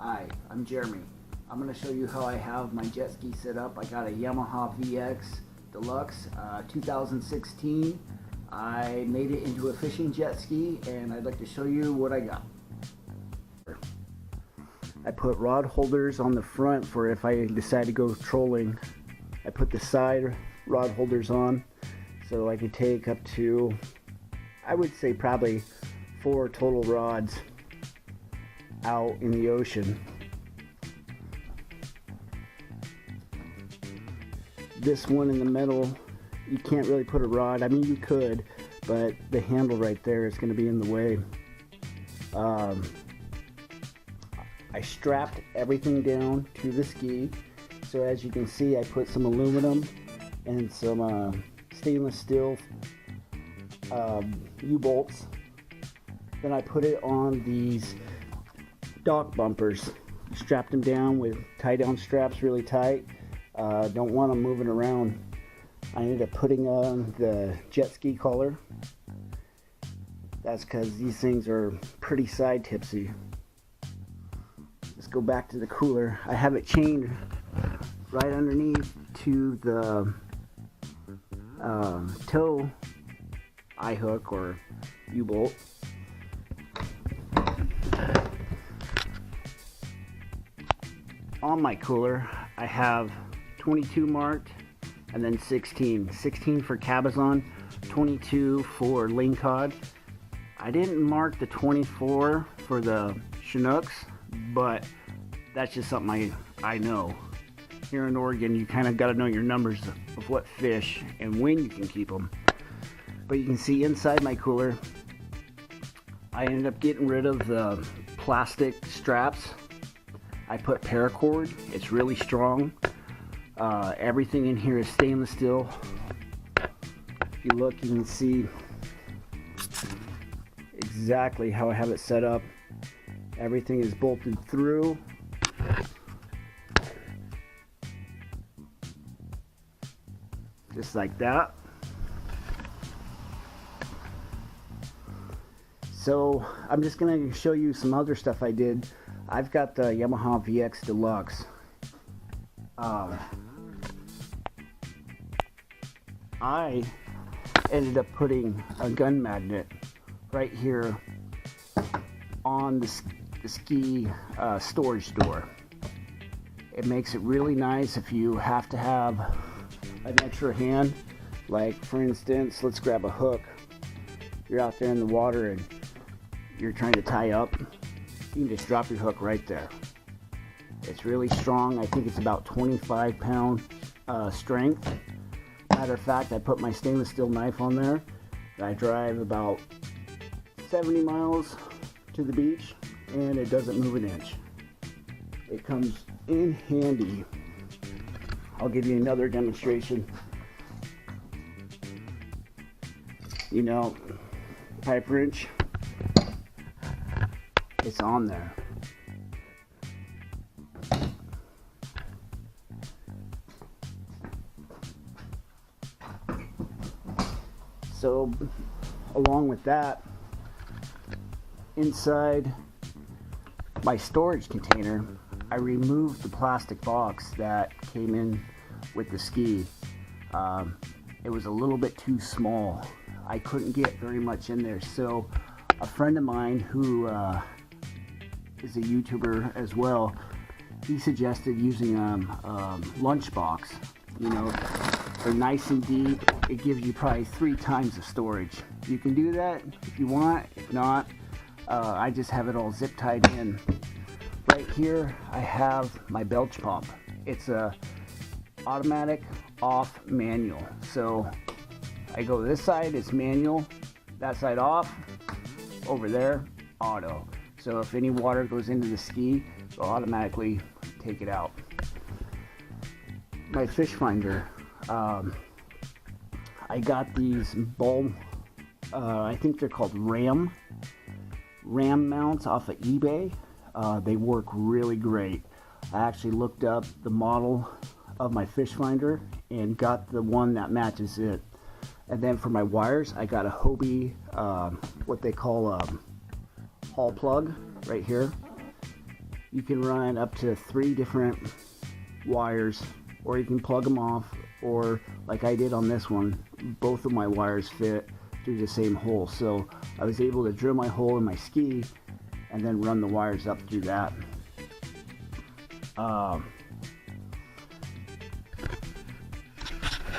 Hi, I'm Jeremy. I'm going to show you how I have my jet ski set up. I got a Yamaha VX Deluxe 2016. I made it into a fishing jet ski and I'd like to show you what I got. I put rod holders on the front for if I decide to go trolling. I put the side rod holders on so I could take up to, I would say probably 4 total rods out in the ocean. This one in the middle, you can't really put a rod. I mean, you could, but the handle right there is going to be in the way. I strapped everything down to the ski. So as you can see, I put some aluminum and some stainless steel U-bolts. Then I put it on these dock bumpers, strapped them down with tie down straps really tight. Don't want them moving around. I ended up putting on the jet ski collar. That's because these things are pretty side tipsy. Let's go back to the cooler. I have it chained right underneath to the toe eye hook or U-bolt. On my cooler, I have 22 marked and then 16. 16 for cabezon, 22 for lingcod. I didn't mark the 24 for the Chinooks, but that's just something I know. Here in Oregon, you kind of got to know your numbers of what fish and when you can keep them. But you can see inside my cooler, I ended up getting rid of the plastic straps. I put paracord. It's really strong. Everything in here is stainless steel. If you look, you can see exactly how I have it set up. Everything is bolted through. Just like that. So I'm just going to show you some other stuff I did. I've got the Yamaha VX Deluxe. I ended up putting a gun magnet right here on the ski storage door. It makes it really nice if you have to have an extra hand. Like for instance, let's grab a hook. You're out there in the water and you're trying to tie up. You can just drop your hook right there. It's really strong. I think it's about 25-pound strength. Matter of fact, I put my stainless steel knife on there. I drive about 70 miles to the beach and it doesn't move an inch. It comes in handy. I'll give you another demonstration. You know, pipe wrench, it's on there. So along with that, inside my storage container, I removed the plastic box that came in with the ski. It was a little bit too small. I couldn't get very much in there. So a friend of mine who is a YouTuber as well, he suggested using a lunch box. You know, they're nice and deep. It gives you probably 3 times the storage. You can do that if you want. If not, I just have it all zip tied in. Right here, I have my belch pump. It's a automatic off manual. So I go this side, it's manual. That side off. Over there, auto. So if any water goes into the ski, it'll automatically take it out. My fish finder, I got these bulb, I think they're called ram mounts off of eBay. They work really great. I actually looked up the model of my fish finder and got the one that matches it. And then for my wires, I got a Hobie, what they call a hall plug right here. you can run up to 3 different wires, or you can plug them off, or like I did on this one, both of my wires fit through the same hole. So I was able to drill my hole in my ski and then run the wires up through that.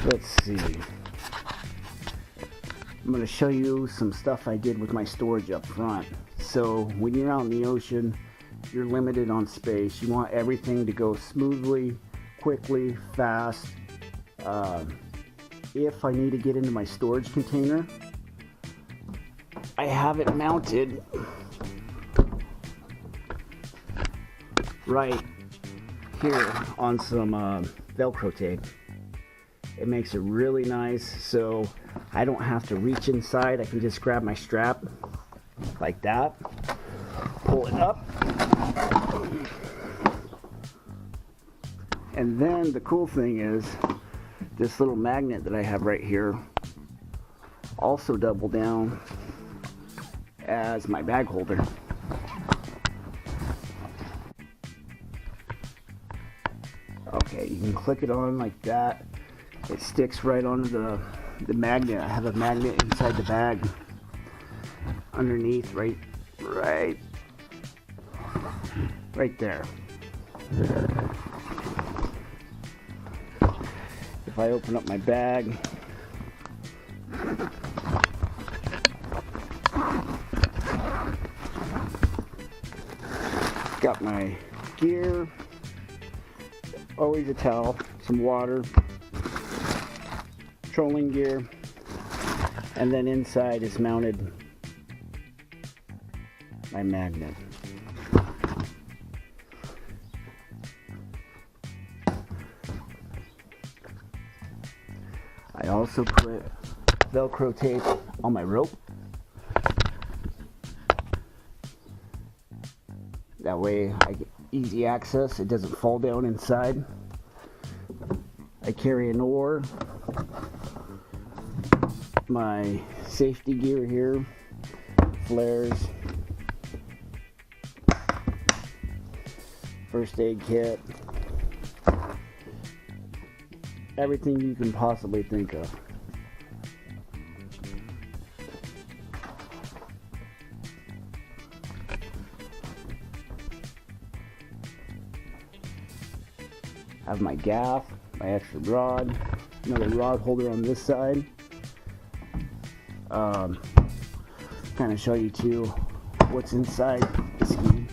Let's see. I'm going to show you some stuff I did with my storage up front. So when you're out in the ocean, you're limited on space. You want everything to go smoothly, quickly, fast. If I need to get into my storage container, I have it mounted right here on some Velcro tape. It makes it really nice, so I don't have to reach inside. I can just grab my strap like that, pull it up, and then the cool thing is this little magnet that I have right here also double down as my bag holder. Okay, you can click it on like that. It sticks right onto the magnet. I have a magnet inside the bag underneath, right there. If I open up my bag, got my gear, always a towel, some water, trolling gear, and then inside is mounted my magnet. I also put Velcro tape on my rope. That way I get easy access. It doesn't fall down inside. I carry an oar, my safety gear here, flares, first aid kit, everything you can possibly think of. I have my gaff, my extra rod, another rod holder on this side. Kind of show you too what's inside the ski.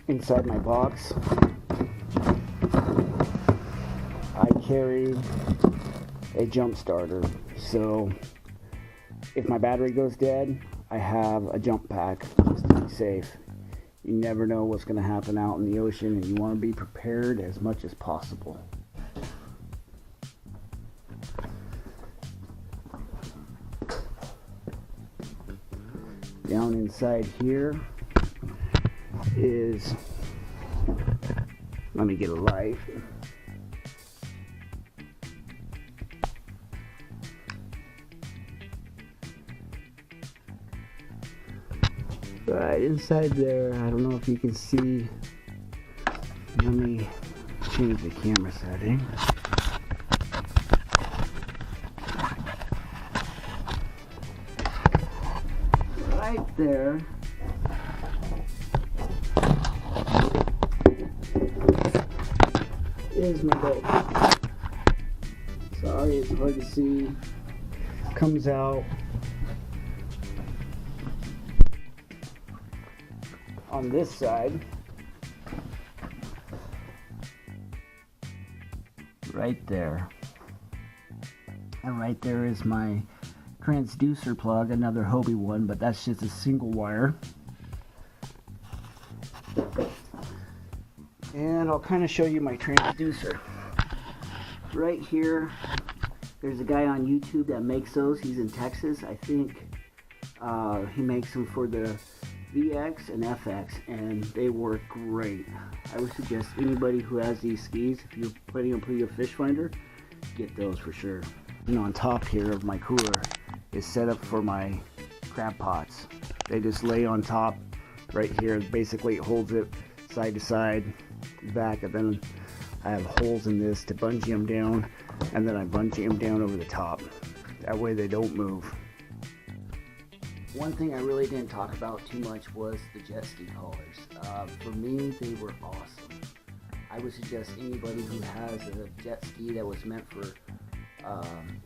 Inside my box, I carry a jump starter. So if my battery goes dead, I have a jump pack just to be safe. You never know what's going to happen out in the ocean, and you want to be prepared as much as possible. Down inside here is, let me get a light. Right inside there, I don't know if you can see. Let me change the camera setting. Right there is my boat. Sorry, it's hard to see. Comes out on this side, right there, and right there is my transducer plug, another Hobie one, but that's just a single wire. And I'll kind of show you my transducer. Right here, there's a guy on YouTube that makes those. He's in Texas, I think. He makes them for the VX and FX, and they work great. I would suggest anybody who has these skis, if you're planning on putting a fish finder, get those for sure. And on top here of my cooler is set up for my crab pots. They just lay on top right here. Basically it holds it side to side, back, and then I have holes in this to bungee them down, and then I bungee them down over the top. That way they don't move. One thing I really didn't talk about too much was the jet ski collars. For me, they were awesome. I would suggest anybody who has a jet ski that was meant for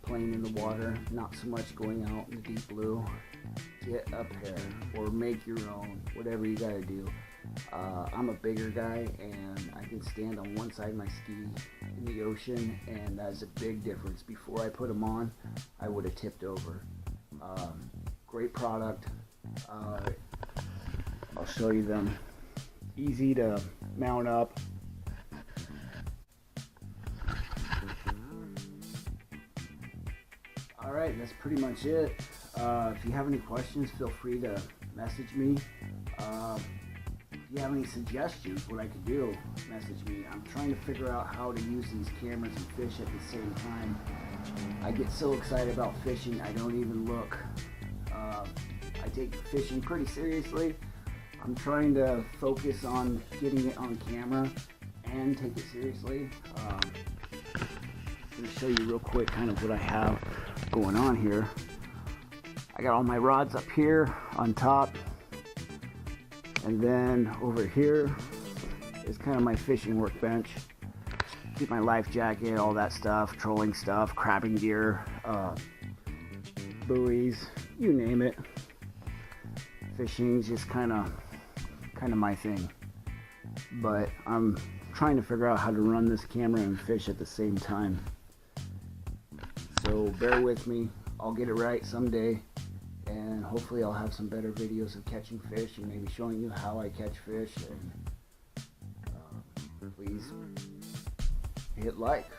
playing in the water, not so much going out in the deep blue, get a pair or make your own, whatever you gotta do. I'm a bigger guy and I can stand on one side of my ski in the ocean, and that's a big difference. Before I put them on, I would have tipped over. Great product. I'll show you them. Easy to mount up. Alright, that's pretty much it. If you have any questions, feel free to message me. If you have any suggestions what I could do, message me. I'm trying to figure out how to use these cameras and fish at the same time. I get so excited about fishing, I don't even look. I take fishing pretty seriously. I'm trying to focus on getting it on camera and take it seriously. I'm going to show you real quick kind of what I have going on here. I got all my rods up here on top, and then over here is kind of my fishing workbench. Keep my life jacket, all that stuff, trolling stuff, crabbing gear, buoys, you name it. Fishing's just kind of my thing, but I'm trying to figure out how to run this camera and fish at the same time. So bear with me. I'll get it right someday, and hopefully I'll have some better videos of catching fish and maybe showing you how I catch fish. And please hit like.